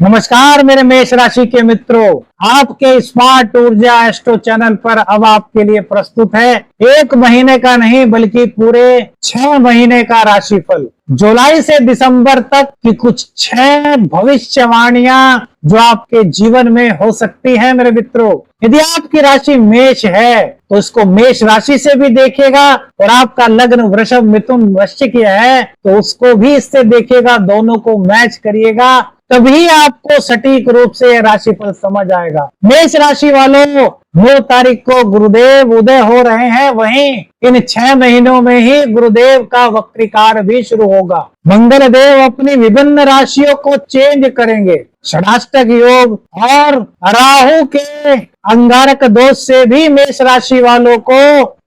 नमस्कार मेरे मेष राशि के मित्रों, आपके स्मार्ट ऊर्जा एस्ट्रो चैनल पर अब आपके लिए प्रस्तुत है एक महीने का नहीं बल्कि पूरे 6 महीने का राशिफल। जुलाई से दिसंबर तक की कुछ 6 भविष्यवाणियां जो आपके जीवन में हो सकती है मेरे मित्रों। यदि आपकी राशि मेष है तो इसको मेष राशि से भी देखेगा और आपका लग्न वृषभ मिथुन वृश्चिक है तो उसको भी इससे देखेगा। दोनों को मैच करिएगा तभी आपको सटीक रूप से राशिफल समझ आएगा। मेष राशि वालों, 9 तारीख को गुरुदेव उदय हो रहे हैं, वहीं इन 6 महीनों में ही गुरुदेव का वक्रीकार भी शुरू होगा। मंगल देव अपनी विभिन्न राशियों को चेंज करेंगे। षडाष्टक योग और राहु के अंगारक दोष से भी मेष राशि वालों को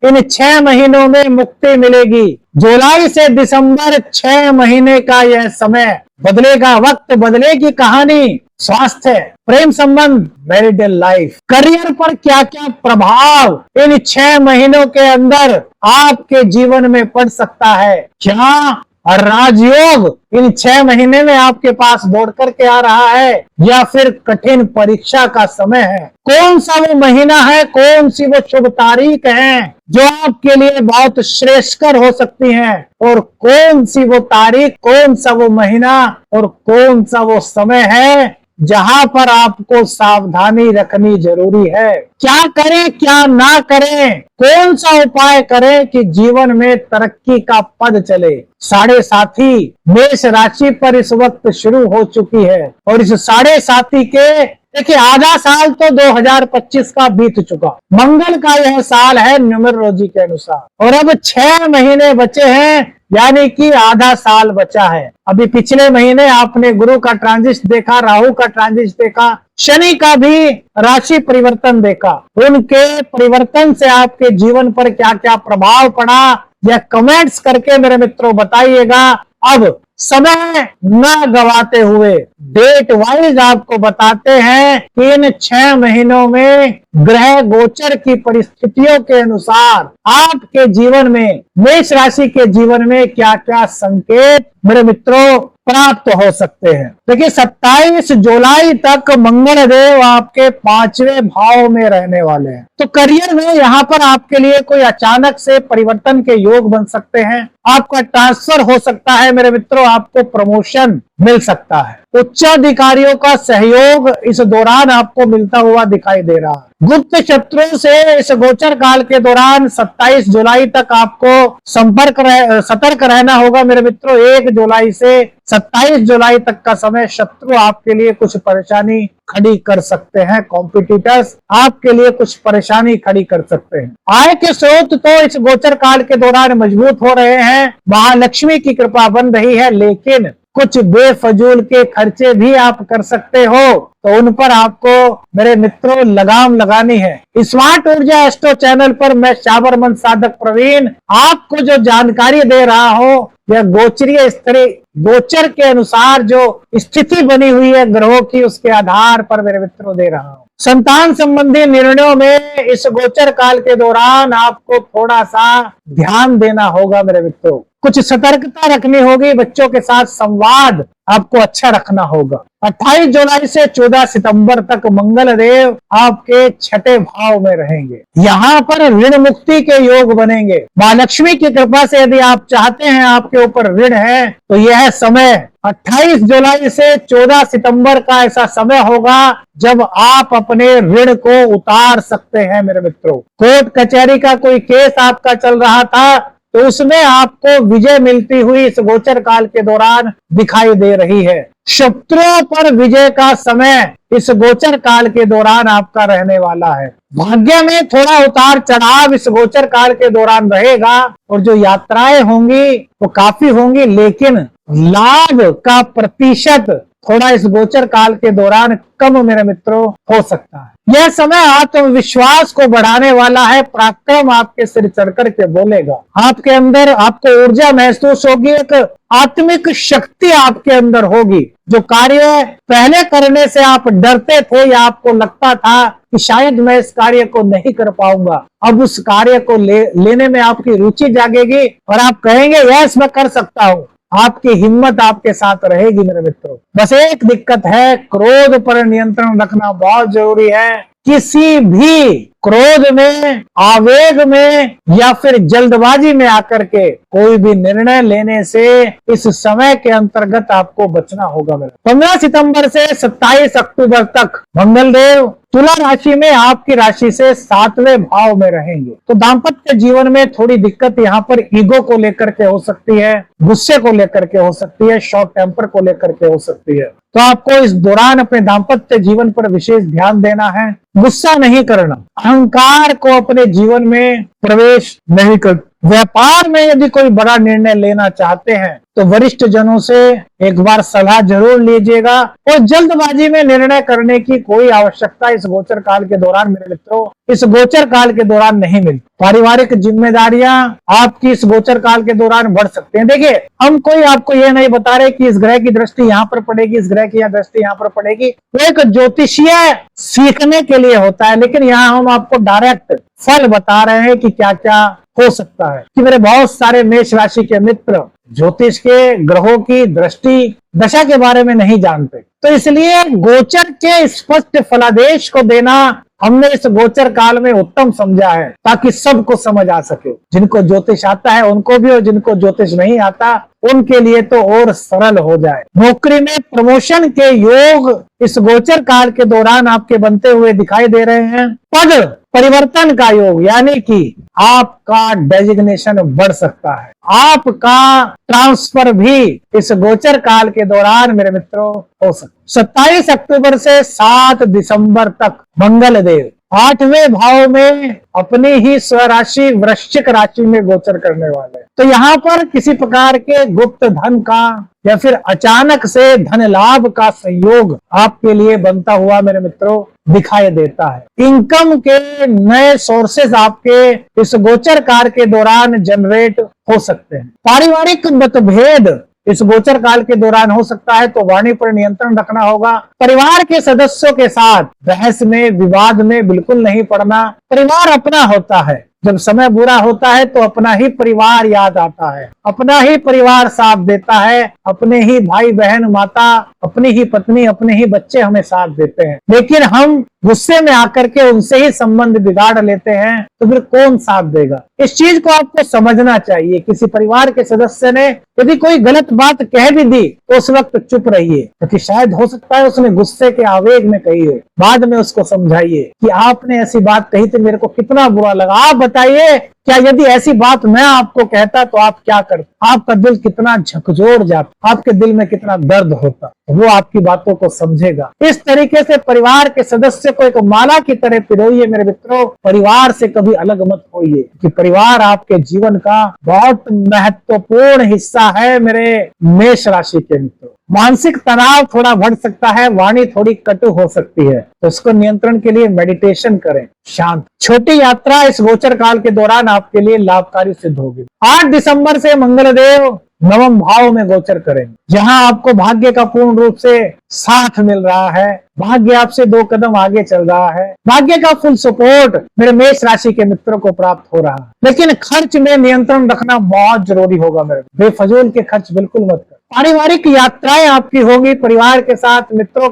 इन 6 महीनों में मुक्ति मिलेगी। जुलाई से दिसंबर 6 महीने का यह समय बदलेगा, वक्त बदलेगी कहानी। स्वास्थ्य, प्रेम संबंध, मैरिटल लाइफ, करियर पर क्या क्या प्रभाव इन 6 महीनों के अंदर आपके जीवन में पड़ सकता है। क्या राजयोग इन 6 महीने में आपके पास दौड़ करके आ रहा है या फिर कठिन परीक्षा का समय है। कौन सा वो महीना है, कौन सी वो शुभ तारीख है जो आपके लिए बहुत श्रेष्ठकर हो सकती है और कौन सी वो तारीख, कौन सा वो महीना और कौन सा वो समय है जहां पर आपको सावधानी रखनी जरूरी है। क्या करें क्या ना करें, कौन सा उपाय करें कि जीवन में तरक्की का पद चले। साढ़े साथी मेष राशि पर इस वक्त शुरू हो चुकी है और इस साढ़े साथी के देखिए आधा साल तो 2025 का बीत चुका। मंगल का यह साल है न्यूमरोलॉजी के अनुसार और अब 6 महीने बचे हैं, यानी कि आधा साल बचा है। अभी पिछले महीने आपने गुरु का ट्रांजिट देखा, राहु का ट्रांजिट देखा, शनि का भी राशि परिवर्तन देखा। उनके परिवर्तन से आपके जीवन पर क्या क्या प्रभाव पड़ा यह कमेंट्स करके मेरे मित्रों बताइएगा। अब समय न गवाते हुए डेट वाइज आपको बताते हैं कि इन 6 महीनों में ग्रह गोचर की परिस्थितियों के अनुसार आपके जीवन में, मेष राशि के जीवन में क्या क्या संकेत मेरे मित्रों प्राप्त हो सकते हैं। देखिए 27 जुलाई तक मंगल देव आपके 5वें भाव में रहने वाले हैं, तो करियर में यहाँ पर आपके लिए कोई अचानक से परिवर्तन के योग बन सकते हैं। आपका ट्रांसफर हो सकता है मेरे मित्रों, आपको प्रमोशन मिल सकता है। उच्चाधिकारियों का सहयोग इस दौरान आपको मिलता हुआ दिखाई दे रहा है। गुप्त शत्रुओं से इस गोचर काल के दौरान 27 जुलाई तक आपको सतर्क रहना होगा मेरे मित्रों। 1 जुलाई से 27 जुलाई तक का समय शत्रु आपके लिए कुछ परेशानी खड़ी कर सकते हैं। कॉम्पिटिटर्स आपके लिए कुछ परेशानी खड़ी कर सकते हैं। आय के स्रोत तो इस गोचर काल के दौरान मजबूत हो रहे हैं, महालक्ष्मी की कृपा बन रही है, लेकिन कुछ बेफजूल के खर्चे भी आप कर सकते हो, तो उन पर आपको मेरे मित्रों लगाम लगानी है। स्मार्ट ऊर्जा एस्ट्रो चैनल पर मैं साबरमन साधक प्रवीण आपको जो जानकारी दे रहा हूं यह गोचरीय स्थिति, गोचर के अनुसार जो स्थिति बनी हुई है ग्रहों की, उसके आधार पर मेरे मित्रों दे रहा हूं। संतान संबंधी निर्णयों में इस गोचर काल के दौरान आपको थोड़ा सा ध्यान देना होगा मेरे मित्रों। कुछ सतर्कता रखनी होगी, बच्चों के साथ संवाद आपको अच्छा रखना होगा। 28 जुलाई से 14 सितंबर तक मंगल देव आपके 6ठे भाव में रहेंगे। यहाँ पर ऋण मुक्ति के योग बनेंगे। महालक्ष्मी की कृपा से यदि आप चाहते हैं आपके ऊपर ऋण है तो यह समय 28 जुलाई से 14 सितंबर का ऐसा समय होगा जब आप अपने ऋण को उतार सकते हैं मेरे मित्रों। कोर्ट कचहरी का कोई केस आपका चल रहा था तो उसमें आपको विजय मिलती हुई इस गोचर काल के दौरान दिखाई दे रही है। शत्रुओं पर विजय का समय इस गोचर काल के दौरान आपका रहने वाला है। भाग्य में थोड़ा उतार चढ़ाव इस गोचर काल के दौरान रहेगा और जो यात्राएं होंगी वो काफी होंगी, लेकिन लाभ का प्रतिशत थोड़ा इस गोचर काल के दौरान कम मेरे मित्रों हो सकता है। यह समय आत्मविश्वास को बढ़ाने वाला है। पराक्रम आपके सिर चढ़ करके बोलेगा। आपके अंदर आपको ऊर्जा महसूस होगी, एक आत्मिक शक्ति आपके अंदर होगी। जो कार्य पहले करने से आप डरते थे या आपको लगता था कि शायद मैं इस कार्य को नहीं कर पाऊंगा, अब उस कार्य को लेने में आपकी रुचि जागेगी और आप कहेंगे यस मैं कर सकता हूँ। आपकी हिम्मत आपके साथ रहेगी मेरे मित्रों। बस एक दिक्कत है, क्रोध पर नियंत्रण रखना बहुत जरूरी है। किसी भी क्रोध में, आवेग में या फिर जल्दबाजी में आकर के कोई भी निर्णय लेने से इस समय के अंतर्गत आपको बचना होगा। मेरा 15 सितंबर से 27 अक्टूबर तक मंगलदेव तुला राशि में आपकी राशि से 7वें भाव में रहेंगे। तो दाम्पत्य जीवन में थोड़ी दिक्कत यहाँ पर ईगो को लेकर के हो सकती है, गुस्से को लेकर के हो सकती है, शॉर्ट टेम्पर को लेकर के हो सकती है। तो आपको इस दौरान अपने दाम्पत्य जीवन पर विशेष ध्यान देना है। गुस्सा नहीं करना, अहंकार को अपने जीवन में प्रवेश नहीं कर। व्यापार में यदि कोई बड़ा निर्णय लेना चाहते हैं तो वरिष्ठ जनों से एक बार सलाह जरूर लीजिएगा और जल्दबाजी में निर्णय करने की कोई आवश्यकता इस गोचर काल के दौरान मेरे मित्रों, इस गोचर काल के दौरान नहीं मिलती। पारिवारिक जिम्मेदारियां आपकी इस गोचर काल के दौरान बढ़ सकते हैं। देखिए, हम कोई आपको ये नहीं बता रहे कि इस ग्रह की दृष्टि यहाँ पर पड़ेगी, इस ग्रह की दृष्टि यहाँ पर पड़ेगी। तो एक ज्योतिषीय सीखने के लिए होता है, लेकिन यहाँ हम आपको डायरेक्ट फल बता रहे हैं कि क्या क्या हो सकता है। कि मेरे बहुत सारे मेष राशि के मित्र ज्योतिष के ग्रहों की दृष्टि दशा के बारे में नहीं जानते, तो इसलिए गोचर के स्पष्ट फलादेश को देना हमने इस गोचर काल में उत्तम समझा है, ताकि सबको समझ आ सके। जिनको ज्योतिष आता है उनको भी, और जिनको ज्योतिष नहीं आता उनके लिए तो और सरल हो जाए। नौकरी में प्रमोशन के योग इस गोचर काल के दौरान आपके बनते हुए दिखाई दे रहे हैं। पद परिवर्तन का योग, यानी कि आपका डेजिग्नेशन बढ़ सकता है, आपका ट्रांसफर भी इस गोचर काल के दौरान मेरे मित्रों हो सकता है। 27 अक्टूबर से 7 दिसंबर तक मंगल देव 8वें भाव में अपनी ही स्वराशि वृश्चिक राशि में गोचर करने वाले। तो यहाँ पर किसी प्रकार के गुप्त धन का या फिर अचानक से धन लाभ का संयोग आपके लिए बनता हुआ मेरे मित्रों दिखाई देता है। इनकम के नए सोर्सेज आपके इस गोचर काल के दौरान जनरेट हो सकते हैं। पारिवारिक मतभेद इस गोचर काल के दौरान हो सकता है, तो वाणी पर नियंत्रण रखना होगा। परिवार के सदस्यों के साथ बहस में, विवाद में बिल्कुल नहीं पड़ना। परिवार अपना होता है, जब समय बुरा होता है तो अपना ही परिवार याद आता है, अपना ही परिवार साथ देता है, अपने ही भाई बहन, माता, अपनी ही पत्नी, अपने ही बच्चे हमें साथ देते हैं। लेकिन हम गुस्से में आकर के उनसे ही संबंध बिगाड़ लेते हैं, तो फिर कौन साथ देगा? इस चीज को आपको समझना चाहिए। किसी परिवार के सदस्य ने यदि कोई गलत बात कह भी दी तो उस वक्त चुप रहिए, क्योंकि शायद हो सकता है उसने गुस्से के आवेग में कही हो। बाद में उसको समझाइए कि आपने ऐसी बात कही थी, मेरे को कितना बुरा लगा। आप बताइए, क्या यदि ऐसी बात मैं आपको कहता तो आप क्या करते? आपका दिल कितना झकझोर जाता, आपके दिल में कितना दर्द होता, वो आपकी बातों को समझेगा। इस तरीके से परिवार के सदस्य को एक माला की तरह पिरोइए मेरे मित्रों। परिवार से कभी अलग मत होइए, कि परिवार आपके जीवन का बहुत महत्वपूर्ण हिस्सा है मेरे मेष राशि के मित्रों। मानसिक तनाव थोड़ा बढ़ सकता है, वाणी थोड़ी कटु हो सकती है, तो इसको नियंत्रण के लिए मेडिटेशन करें, शांत। छोटी यात्रा इस गोचर काल के दौरान आपके लिए लाभकारी सिद्ध होगी। 8 दिसंबर से मंगलदेव 9वें भाव में गोचर करेंगे, जहां आपको भाग्य का पूर्ण रूप से साथ मिल रहा है। भाग्य आपसे 2 कदम आगे चल रहा है। भाग्य का फुल सपोर्ट मेरे मेष राशि के मित्रों को प्राप्त हो रहा है। लेकिन खर्च में नियंत्रण रखना बहुत जरूरी होगा मेरे। बेफजूल के खर्च बिल्कुल मत कर। पारिवारिक यात्राएं आपकी होगी, परिवार के साथ, मित्रों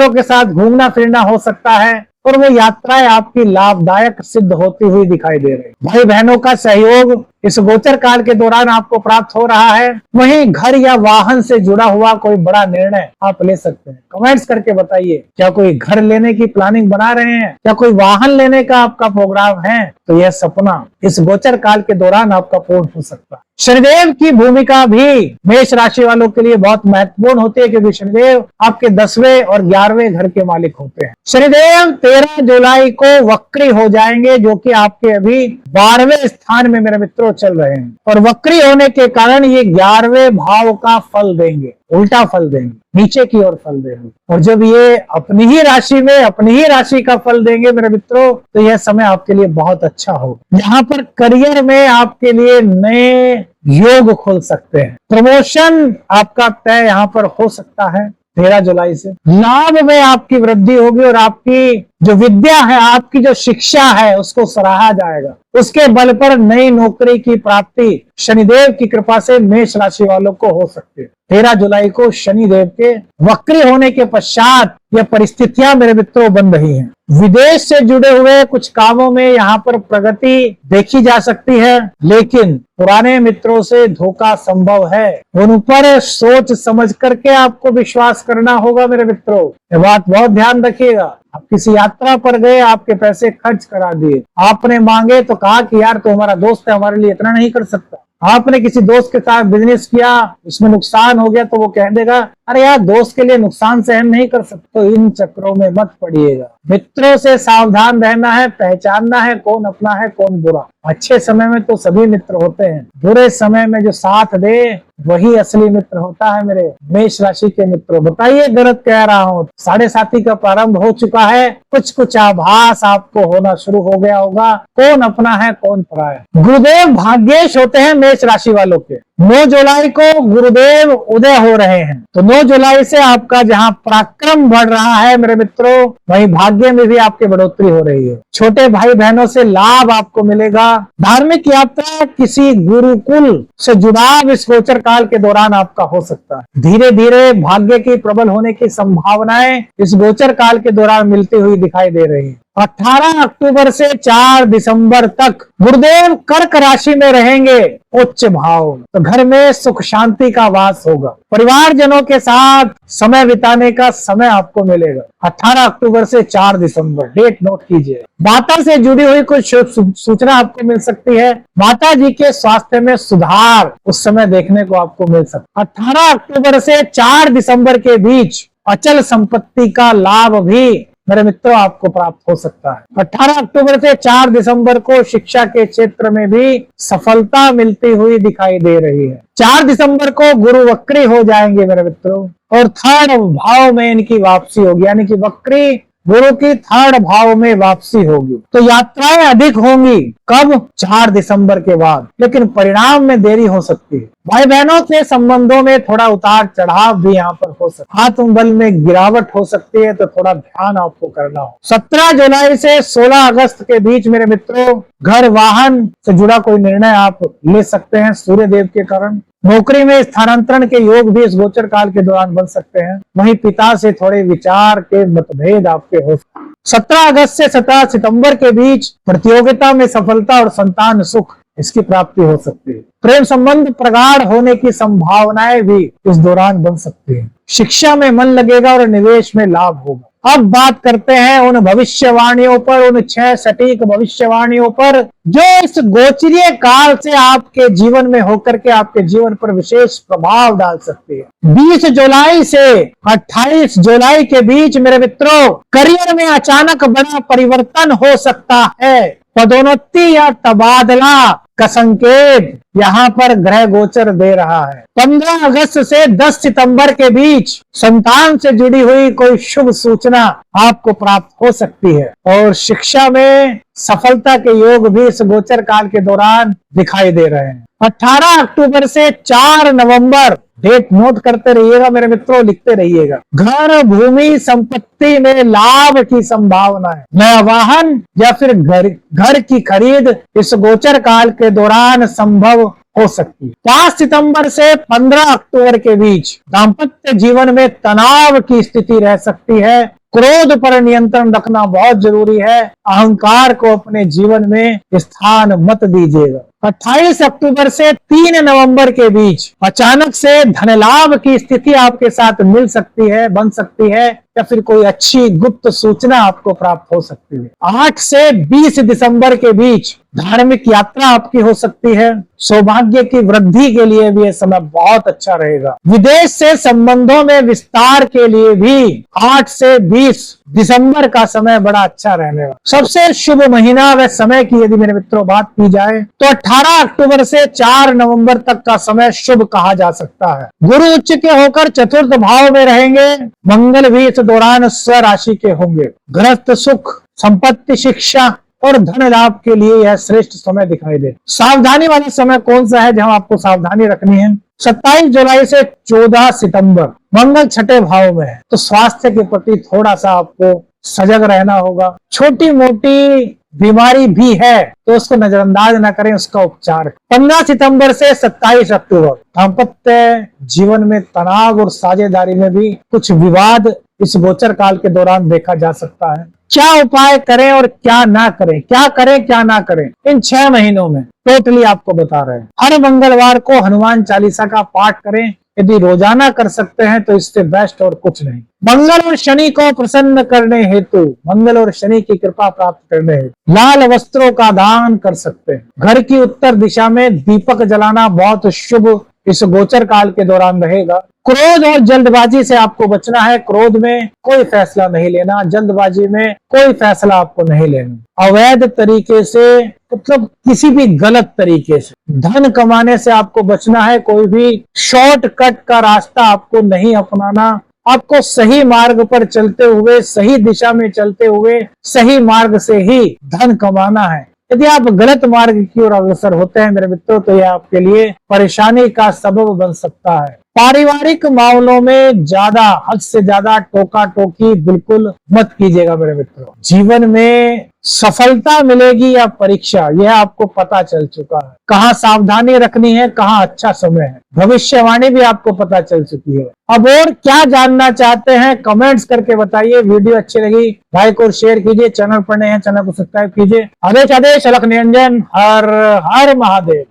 के साथ घूमना फिरना हो सकता है, और वो यात्राएं आपकी लाभदायक सिद्ध होती हुई दिखाई दे रही। भाई बहनों का सहयोग इस गोचर काल के दौरान आपको प्राप्त हो रहा है। वहीं घर या वाहन से जुड़ा हुआ कोई बड़ा निर्णय आप ले सकते हैं। कमेंट्स करके बताइए, क्या कोई घर लेने की प्लानिंग बना रहे हैं, क्या कोई वाहन लेने का आपका प्रोग्राम है? तो यह सपना इस गोचर काल के दौरान आपका पूर्ण हो सकता है। शनिदेव की भूमिका भी मेष राशि वालों के लिए बहुत महत्वपूर्ण होती है, क्योंकि शनिदेव आपके 10वें और 11वें घर के मालिक होते हैं। शनिदेव 13 जुलाई को वक्री हो जाएंगे, जो कि आपके अभी 12वें स्थान में मेरे मित्रों चल रहे हैं, और वक्री होने के कारण ये 11वें भाव का फल देंगे, उल्टा फल देंगे, नीचे की ओर फल देंगे। और जब ये अपनी ही राशि में अपनी ही राशि का फल देंगे मेरे मित्रों, तो यह समय आपके लिए बहुत अच्छा होगा। यहाँ पर करियर में आपके लिए नए योग खुल सकते हैं। प्रमोशन आपका तय यहाँ पर हो सकता है 13 जुलाई से। लाभ में आपकी वृद्धि होगी और आपकी जो विद्या है, आपकी जो शिक्षा है, उसको सराहा जाएगा। उसके बल पर नई नौकरी की प्राप्ति शनिदेव की कृपा से मेष राशि वालों को हो सकती है। 13 जुलाई को शनिदेव के वक्री होने के पश्चात यह परिस्थितियां मेरे मित्रों बन रही हैं। विदेश से जुड़े हुए कुछ कामों में यहाँ पर प्रगति देखी जा सकती है, लेकिन पुराने मित्रों से धोखा संभव है। उन पर सोच समझ करके आपको विश्वास करना होगा मेरे मित्रों। ये बात बहुत ध्यान रखिएगा। आप किसी यात्रा पर गए, आपके पैसे खर्च करा दिए, आपने मांगे तो कहा कि यार तो हमारा दोस्त है, हमारे लिए इतना नहीं कर सकता। आपने किसी दोस्त के साथ बिजनेस किया, उसमें नुकसान हो गया तो वो कह देगा अरे यार दोस्त के लिए नुकसान सहन नहीं कर सकते। तो इन चक्रों में मत पड़िएगा। मित्रों से सावधान रहना है, पहचानना है कौन अपना है कौन बुरा। अच्छे समय में तो सभी मित्र होते हैं, बुरे समय में जो साथ दे वही असली मित्र होता है। मेरे मेष राशि के मित्रों, बताइए गलत कह रहा हूँ? 7:30 का प्रारंभ हो चुका है, कुछ कुछ आभास आपको होना शुरू हो गया होगा कौन अपना है कौन पराया। गुरुदेव भाग्येश होते हैं मेष राशि वालों के। 9 जुलाई को गुरुदेव उदय हो रहे हैं, तो 9 जुलाई से आपका जहां पराक्रम बढ़ रहा है मेरे मित्रों, वहीं भाग्य में भी आपकी बढ़ोतरी हो रही है। छोटे भाई बहनों से लाभ आपको मिलेगा। धार्मिक यात्रा, किसी गुरुकुल से जुड़ाव इस गोचर काल के दौरान आपका हो सकता है। धीरे धीरे भाग्य की प्रबल होने की संभावनाएं इस गोचर काल के दौरान मिलती हुई दिखाई दे रही है। 18 अक्टूबर से 4 दिसंबर तक गुरुदेव कर्क राशि में रहेंगे उच्च भाव, तो घर में सुख शांति का वास होगा। परिवारजनों के साथ समय बिताने का समय आपको मिलेगा। 18 अक्टूबर से 4 दिसंबर, डेट नोट कीजिए। माता से जुड़ी हुई कुछ सूचना आपको मिल सकती है। माता जी के स्वास्थ्य में सुधार उस समय देखने को आपको मिल सकता है। 18 अक्टूबर से 4 दिसंबर के बीच अचल संपत्ति का लाभ भी मेरे मित्रों आपको प्राप्त हो सकता है। 18 अक्टूबर से 4 दिसंबर को शिक्षा के क्षेत्र में भी सफलता मिलती हुई दिखाई दे रही है। 4 दिसंबर को गुरु वक्री हो जाएंगे मेरे मित्रों, और 3rd भाव में इनकी वापसी होगी, यानी कि वक्री गुरु की 3rd भाव में वापसी होगी। तो यात्राएं अधिक होंगी कब? 4 दिसंबर के बाद, लेकिन परिणाम में देरी हो सकती है। भाई बहनों से संबंधों में थोड़ा उतार चढ़ाव भी यहाँ पर हो सकता है। आत्मबल में गिरावट हो सकती है, तो थोड़ा ध्यान आपको करना हो। 17 जुलाई से 16 अगस्त के बीच मेरे मित्रों घर वाहन से जुड़ा कोई निर्णय आप ले सकते हैं सूर्य देव के कारण। नौकरी में स्थानांतरण के योग भी इस गोचर काल के दौरान बन सकते हैं। वहीं पिता से थोड़े विचार के मतभेद आपके हो सकते हैं। 17 अगस्त से 17 सितंबर के बीच प्रतियोगिता में सफलता और संतान सुख इसकी प्राप्ति हो सकती है। प्रेम संबंध प्रगाढ़ होने की संभावनाएं भी इस दौरान बन सकती है। शिक्षा में मन लगेगा और निवेश में लाभ होगा। अब बात करते हैं उन भविष्यवाणियों पर, उन 6 सटीक भविष्यवाणियों पर जो इस गोचरीय काल से आपके जीवन में होकर के आपके जीवन पर विशेष प्रभाव डाल सकती है। 20 जुलाई से 28 जुलाई के बीच मेरे मित्रों करियर में अचानक बड़ा परिवर्तन हो सकता है। पदोन्नति या तबादला का संकेत यहाँ पर ग्रह गोचर दे रहा है। 15 अगस्त से 10 सितंबर के बीच संतान से जुड़ी हुई कोई शुभ सूचना आपको प्राप्त हो सकती है, और शिक्षा में सफलता के योग भी इस गोचर काल के दौरान दिखाई दे रहे हैं। 18 अक्टूबर से 4 नवंबर, डेट नोट करते रहिएगा मेरे मित्रों, लिखते रहिएगा। घर भूमि संपत्ति में लाभ की संभावना है। नया वाहन या फिर घर की खरीद इस गोचर काल के दौरान संभव हो सकती है। 5 सितंबर से 15 अक्टूबर के बीच दाम्पत्य जीवन में तनाव की स्थिति रह सकती है। क्रोध पर नियंत्रण रखना बहुत जरूरी है। अहंकार को अपने जीवन में स्थान मत दीजिएगा। 28 अक्टूबर से 3 नवंबर के बीच अचानक से धन लाभ की स्थिति आपके साथ मिल सकती है, बन सकती है, या फिर कोई अच्छी गुप्त सूचना आपको प्राप्त हो सकती है। 8 से 20 दिसंबर के बीच धार्मिक यात्रा आपकी हो सकती है। सौभाग्य की वृद्धि के लिए भी यह समय बहुत अच्छा रहेगा। विदेश से संबंधों में विस्तार के लिए भी 8 से 20 दिसंबर का समय बड़ा अच्छा रहने वाला। सबसे शुभ महीना व समय की यदि मेरे मित्रों बात की जाए तो 18 अक्टूबर से 4 नवंबर तक का समय शुभ कहा जा सकता है। गुरु उच्च के होकर 4th भाव में रहेंगे। मंगल भी इस दौरान स्वराशि के होंगे। गृहस्थ सुख, संपत्ति, शिक्षा और धन लाभ के लिए यह श्रेष्ठ समय दिखाई दे। सावधानी वाला समय कौन सा है जहां आपको सावधानी रखनी है? 27 जुलाई से 14 सितंबर मंगल 6ठे भाव में है, तो स्वास्थ्य के प्रति थोड़ा सा आपको सजग रहना होगा। छोटी मोटी बीमारी भी है तो उसको नजरअंदाज ना करें, उसका उपचार। 15 सितंबर से 27 अक्टूबर दाम्पत्य जीवन में तनाव और साझेदारी में भी कुछ विवाद इस गोचर काल के दौरान देखा जा सकता है। क्या उपाय करें और क्या ना करें, क्या करें क्या ना करें, इन 6 महीनों में टोटली आपको बता रहे हैं। हर मंगलवार को हनुमान चालीसा का पाठ करें। यदि रोजाना कर सकते हैं तो इससे बेस्ट और कुछ नहीं। मंगल और शनि को प्रसन्न करने हेतु, मंगल और शनि की कृपा प्राप्त करने हेतु लाल वस्त्रों का दान कर सकते हैं। घर की उत्तर दिशा में दीपक जलाना बहुत शुभ इस गोचर काल के दौरान रहेगा। क्रोध और जल्दबाजी से आपको बचना है। क्रोध में कोई फैसला नहीं लेना, जल्दबाजी में कोई फैसला आपको नहीं लेना। अवैध तरीके से, मतलब किसी भी गलत तरीके से धन कमाने से आपको बचना है। कोई भी शॉर्टकट का रास्ता आपको नहीं अपनाना। आपको सही मार्ग पर चलते हुए, सही दिशा में चलते हुए, सही मार्ग से ही धन कमाना है। यदि आप गलत मार्ग की ओर अग्रसर होते हैं मेरे मित्रों, तो यह आपके लिए परेशानी का सबब बन सकता है। पारिवारिक मामलों में ज्यादा, हद से ज्यादा टोका टोकी बिल्कुल मत कीजिएगा मेरे मित्रों। जीवन में सफलता मिलेगी या परीक्षा, यह आपको पता चल चुका है। कहाँ सावधानी रखनी है, कहाँ अच्छा समय है, भविष्यवाणी भी आपको पता चल चुकी है। अब और क्या जानना चाहते हैं कमेंट्स करके बताइए। वीडियो अच्छी लगी लाइक और शेयर कीजिए। चैनल पर नए हैं चैनल को सब्सक्राइब कीजिए। आदेश आदेश अलख निरंजन, हर हर महादेव।